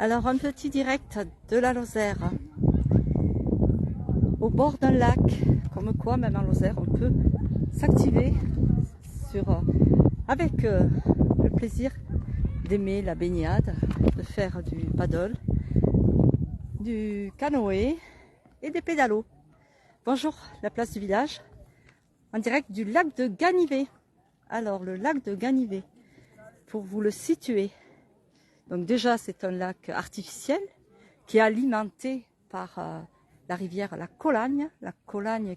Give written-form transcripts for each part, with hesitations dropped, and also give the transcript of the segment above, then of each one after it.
Alors un petit direct de la Lozère, au bord d'un lac, comme quoi même en Lozère on peut s'activer avec le plaisir d'aimer la baignade, de faire du paddle, du canoë et des pédalos. Bonjour, la place du village, en direct du lac de Ganivet. Alors le lac de Ganivet, pour vous le situer, donc déjà c'est un lac artificiel qui est alimenté par la rivière la Colagne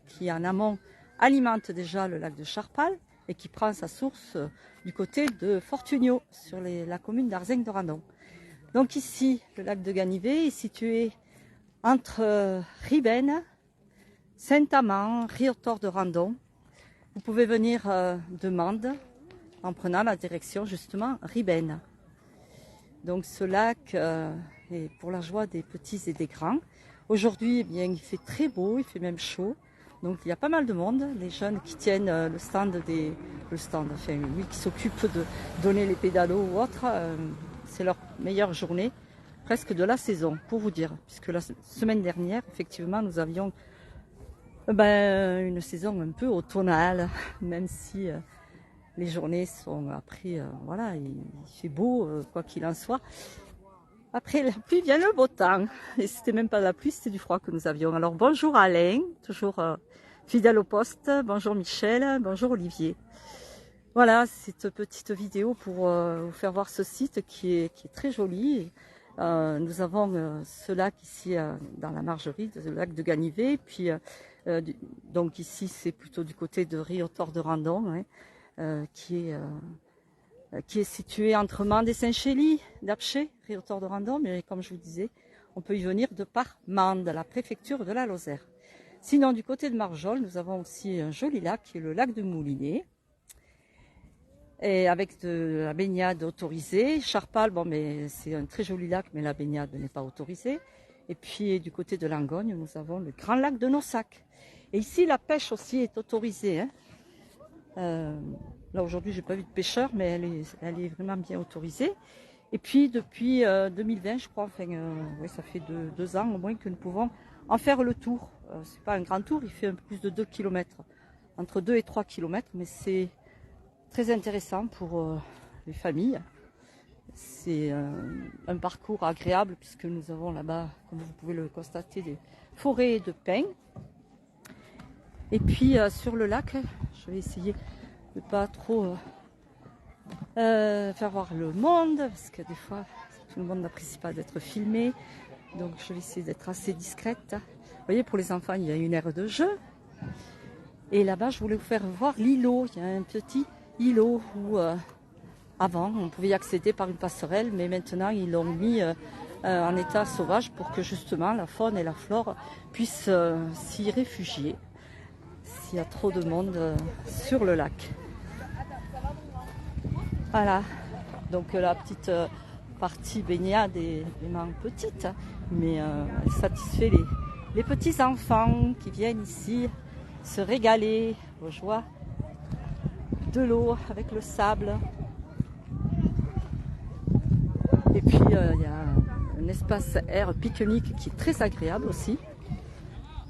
qui en amont alimente déjà le lac de Charpal et qui prend sa source du côté de Fortunio sur la commune d'Arzeng-de-Randon. Donc ici le lac de Ganivet est situé entre Ribène, Saint-Amand, Riotor de Randon. Vous pouvez venir de Mende en prenant la direction justement Ribène. Donc ce lac est pour la joie des petits et des grands. Aujourd'hui, eh bien, il fait très beau, il fait même chaud. Donc il y a pas mal de monde, les jeunes qui tiennent le stand, enfin oui, qui s'occupent de donner les pédalos ou autres. C'est leur meilleure journée, presque de la saison, pour vous dire. Puisque la semaine dernière, effectivement, nous avions une saison un peu automnale, même si les journées sont après, voilà, il fait beau, quoi qu'il en soit. Après la pluie vient le beau temps, et c'était même pas la pluie, c'était du froid que nous avions. Alors bonjour Alain, toujours fidèle au poste, bonjour Michel, bonjour Olivier. Voilà, cette petite vidéo pour vous faire voir ce site qui est très joli. Nous avons ce lac ici dans la Margerie, le lac de Ganivet, puis donc ici c'est plutôt du côté de Riotor de Randon, hein, qui est situé entre Mende et Saint-Chély d'Apcher, Riotor de Randon, mais comme je vous disais, on peut y venir de par Mende, la préfecture de la Lozère. Sinon, du côté de Marjol, nous avons aussi un joli lac qui est le lac de Moulinet, et avec de la baignade autorisée. Charpal, bon, mais c'est un très joli lac, mais la baignade n'est pas autorisée. Et puis du côté de Langogne, nous avons le grand lac de Nossac. Et ici, la pêche aussi est autorisée, hein. Là aujourd'hui j'ai pas vu de pêcheurs, mais elle est vraiment bien autorisée. Et puis depuis 2020 je crois, enfin oui, ça fait deux ans au moins que nous pouvons en faire le tour. C'est pas un grand tour, il fait un peu plus de 2 km, entre 2 et 3 km, mais c'est très intéressant pour les familles. C'est un parcours agréable puisque nous avons là-bas, comme vous pouvez le constater, des forêts de pins. Et puis sur le lac, je vais essayer de pas trop faire voir le monde, parce que des fois tout le monde n'apprécie pas d'être filmé, donc je vais essayer d'être assez discrète. Vous voyez, pour les enfants il y a une aire de jeu, et là-bas je voulais vous faire voir l'îlot. Il y a un petit îlot où avant on pouvait y accéder par une passerelle, mais maintenant ils l'ont mis en état sauvage pour que justement la faune et la flore puissent s'y réfugier s'il y a trop de monde sur le lac. Voilà, donc la petite partie baignade est vraiment petite, mais elle satisfait les petits enfants qui viennent ici se régaler aux joies de l'eau avec le sable. Et puis il y a un espace air pique-nique qui est très agréable aussi.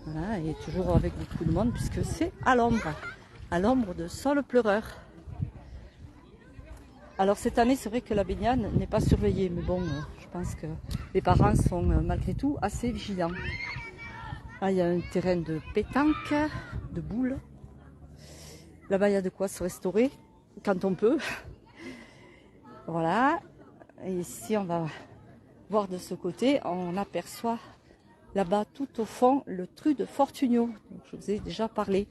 Voilà, et toujours avec beaucoup de monde puisque c'est à l'ombre de Saule Pleureur. Alors cette année, c'est vrai que la baignade n'est pas surveillée, mais bon, je pense que les parents sont malgré tout assez vigilants. Là, il y a un terrain de pétanque, de boules. Là-bas, il y a de quoi se restaurer quand on peut. Voilà. Et ici, on va voir de ce côté, on aperçoit là-bas tout au fond le Tru de Fortunio, dont je vous ai déjà parlé,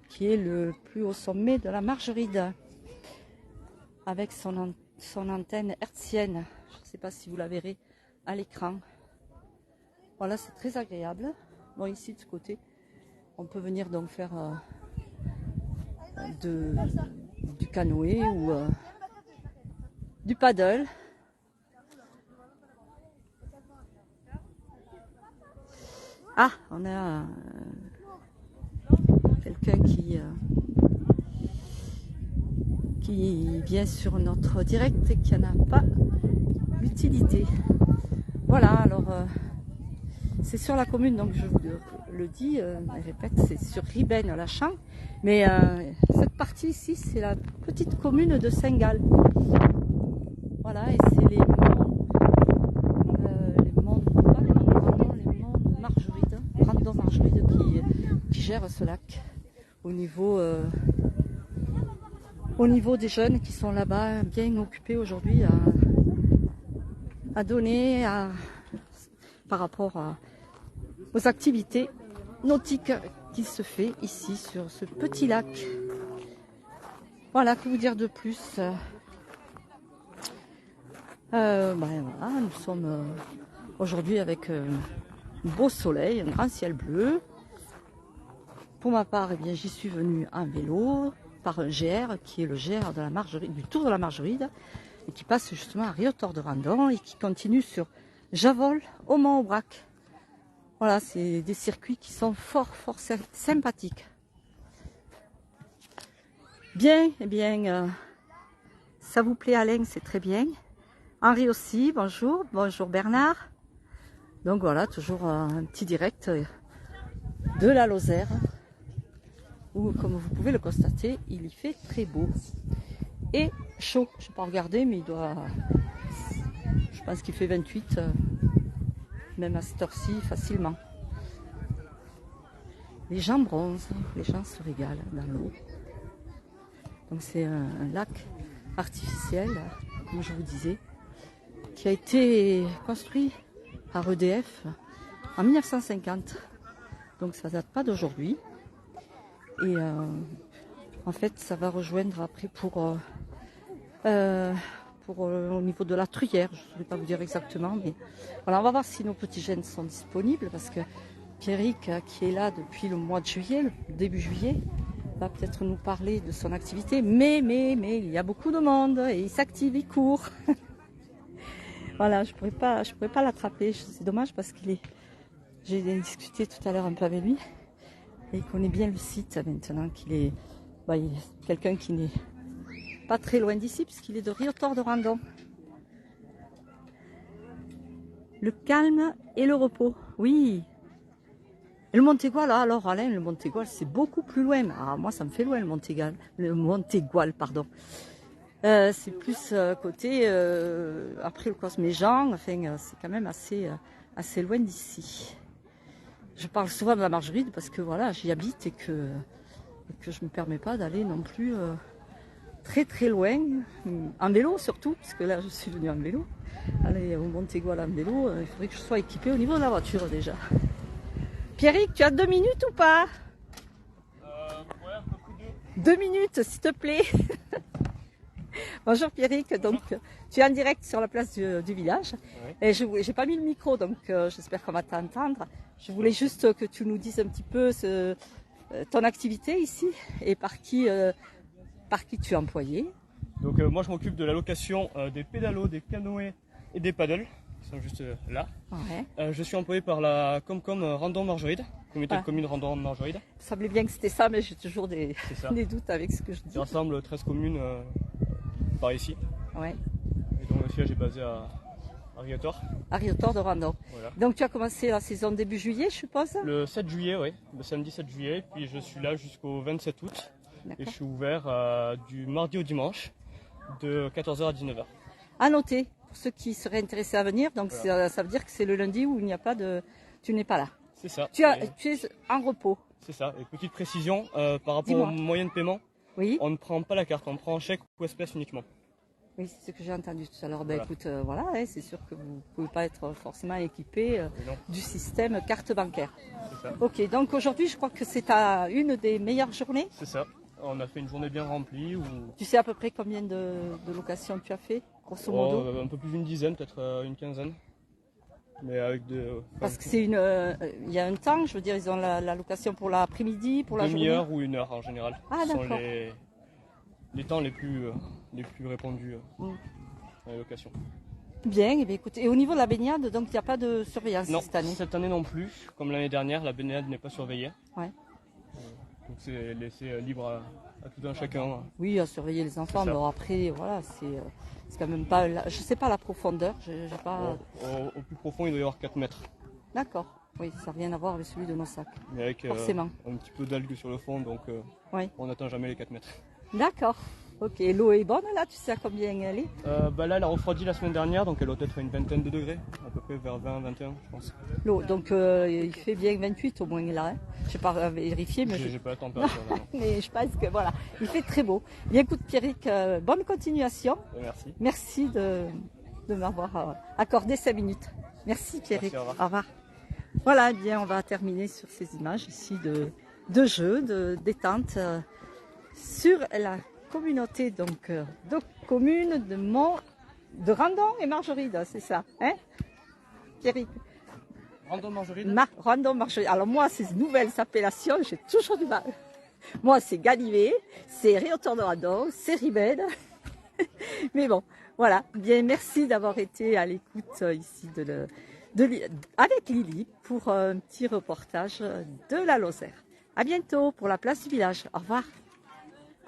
qui est le plus haut sommet de la Margeride, avec son antenne hertzienne. Je ne sais pas si vous la verrez à l'écran. Voilà, c'est très agréable. Bon, ici de ce côté, on peut venir donc faire du canoë ou du paddle. Ah, on a quelqu'un qui vient sur notre direct et qui n'en a pas l'utilité. Voilà, alors c'est sur la commune, donc je vous le dis, je répète, c'est sur Ribène-Lachamp. Mais cette partie ici, c'est la petite commune de Saint-Gall. Voilà, et c'est les monts, pas les monts Brandon, les monts Margeride, Brandon Margeride qui gèrent ce lac au niveau des jeunes qui sont là-bas, bien occupés aujourd'hui à donner par rapport aux activités nautiques qui se fait ici sur ce petit lac. Voilà, que vous dire de plus? Voilà, nous sommes aujourd'hui avec un beau soleil, un grand ciel bleu. Pour ma part, eh bien, j'y suis venue en vélo par un GR qui est le GR de la Margeride, du Tour de la Margeride, et qui passe justement à Riotor-de-Randon et qui continue sur Javol au Mont-Aubrac. Voilà, c'est des circuits qui sont fort sympathiques. Bien, eh bien, ça vous plaît Alain, c'est très bien. Henri aussi, bonjour, bonjour Bernard. Donc voilà, toujours un petit direct de la Lozère, où comme vous pouvez le constater, il y fait très beau et chaud. Je ne vais pas regarder, mais je pense qu'il fait 28, même à cette heure-ci, facilement. Les gens bronzent, les gens se régalent dans l'eau. Donc c'est un lac artificiel, comme je vous disais, qui a été construit par EDF en 1950. Donc ça date pas d'aujourd'hui. Et en fait, ça va rejoindre après au niveau de la Truyère. Je ne saurais pas vous dire exactement, mais voilà, on va voir si nos petits jeunes sont disponibles parce que Pierrick, qui est là depuis le mois de juillet, le début juillet, va peut-être nous parler de son activité. Mais il y a beaucoup de monde et il s'active, il court. Voilà, je pourrais pas l'attraper. C'est dommage parce j'ai discuté tout à l'heure un peu avec lui et il connaît bien le site maintenant qu'il est, il est quelqu'un qui n'est pas très loin d'ici puisqu'il est de Riotor-de-Randon. Le calme et le repos, oui. Et le Montégoal, là, alors Alain, le Montégoal, c'est beaucoup plus loin. Ah, moi, ça me fait loin le Montégoal, pardon. C'est plus côté, après le Cosméjean, enfin, c'est quand même assez loin d'ici. Je parle souvent de la Margeride parce que voilà, j'y habite et que je ne me permets pas d'aller non plus très loin, en vélo surtout, parce que là, je suis venue en vélo. Aller au Montégoal en vélo, il faudrait que je sois équipée au niveau de la voiture déjà. Pierrick, tu as 2 minutes ou pas? Ouais, un peu plus de 2 minutes, s'il te plaît. Bonjour Pierrick, donc tu es en direct sur la place du village. Ouais. Et je n'ai pas mis le micro, donc j'espère qu'on va t'entendre. Je voulais juste que tu nous dises un petit peu ton activité ici et par qui tu es employé. Donc moi je m'occupe de la location des pédalos, des canoës et des paddles, qui sont juste là. Ouais. Je suis employé par la Comcom Randon Margeride, communauté de communes Randon Margeride. Il semblait bien que c'était ça, mais j'ai toujours des doutes avec ce que je dis. Ça rassemble 13 communes par ici. Ouais. Et donc le siège est basé à Riotor. À Riotor-de-Randon. Voilà. Donc tu as commencé la saison début juillet, je suppose? Le 7 juillet, oui, le samedi 7 juillet, puis je suis là jusqu'au 27 août. Et je suis ouvert du mardi au dimanche, de 14h à 19h. À noter, pour ceux qui seraient intéressés à venir, donc voilà. Ça veut dire que c'est le lundi où tu n'es pas là. C'est ça. Tu es en repos. C'est ça. Et petite précision, par rapport aux moyens de paiement, oui. On ne prend pas la carte, on prend chèque ou espèce uniquement. Oui, c'est ce que j'ai entendu tout à l'heure. Ben, écoute, voilà, c'est sûr que vous ne pouvez pas être forcément équipé du système carte bancaire. C'est ça. Ok, donc aujourd'hui, je crois que c'est une des meilleures journées. C'est ça. On a fait une journée bien remplie. Tu sais à peu près combien de locations tu as fait, grosso modo? Un peu plus d'une dizaine, peut-être une quinzaine. Mais avec parce que il y a un temps, je veux dire, ils ont la location pour l'après-midi, pour la journée. Demi-heure ou 1 heure en général. Ah, ce sont d'accord. les temps les plus répandus dans les locations. Bien, et bien, écoute, et au niveau de la baignade, donc il n'y a pas de surveillance cette année? Non, cette année non plus. Comme l'année dernière, la baignade n'est pas surveillée. Ouais. Donc c'est laissé libre à tout un chacun. Oui, à surveiller les enfants. Mais après, voilà, c'est quand même pas... Je sais pas la profondeur. J'ai pas... Au plus profond, il doit y avoir 4 mètres. D'accord. Oui, ça n'a rien à voir avec celui de nos sacs. Mais avec forcément. Un petit peu d'algues sur le fond, donc on n'atteint jamais les 4 mètres. D'accord. Ok, l'eau est bonne là, tu sais à combien elle est Là, elle a refroidi la semaine dernière, donc elle doit être à une vingtaine de degrés, à peu près vers 20-21, je pense. L'eau, donc il fait bien 28 au moins là. Hein. Je n'ai pas vérifié, mais j'ai pas la température. Non. Mais je pense que voilà, il fait très beau. Bien, écoute Pierrick, bonne continuation. Merci. Merci de m'avoir accordé 5 minutes. Merci Pierrick. Merci, au revoir. Voilà, bien, on va terminer sur ces images ici de jeux, de détente sur la communauté donc de communes de Randon et Margeride, c'est ça, hein Pierrick? Randon Margeride. Randon Margeride. Alors moi, ces nouvelles appellations, j'ai toujours du mal. Moi, c'est Galivet, c'est Réauteur de Randon, c'est Ribelle. Mais bon, voilà. Bien, merci d'avoir été à l'écoute ici avec Lily pour un petit reportage de la Lozère. À bientôt pour la place du village. Au revoir.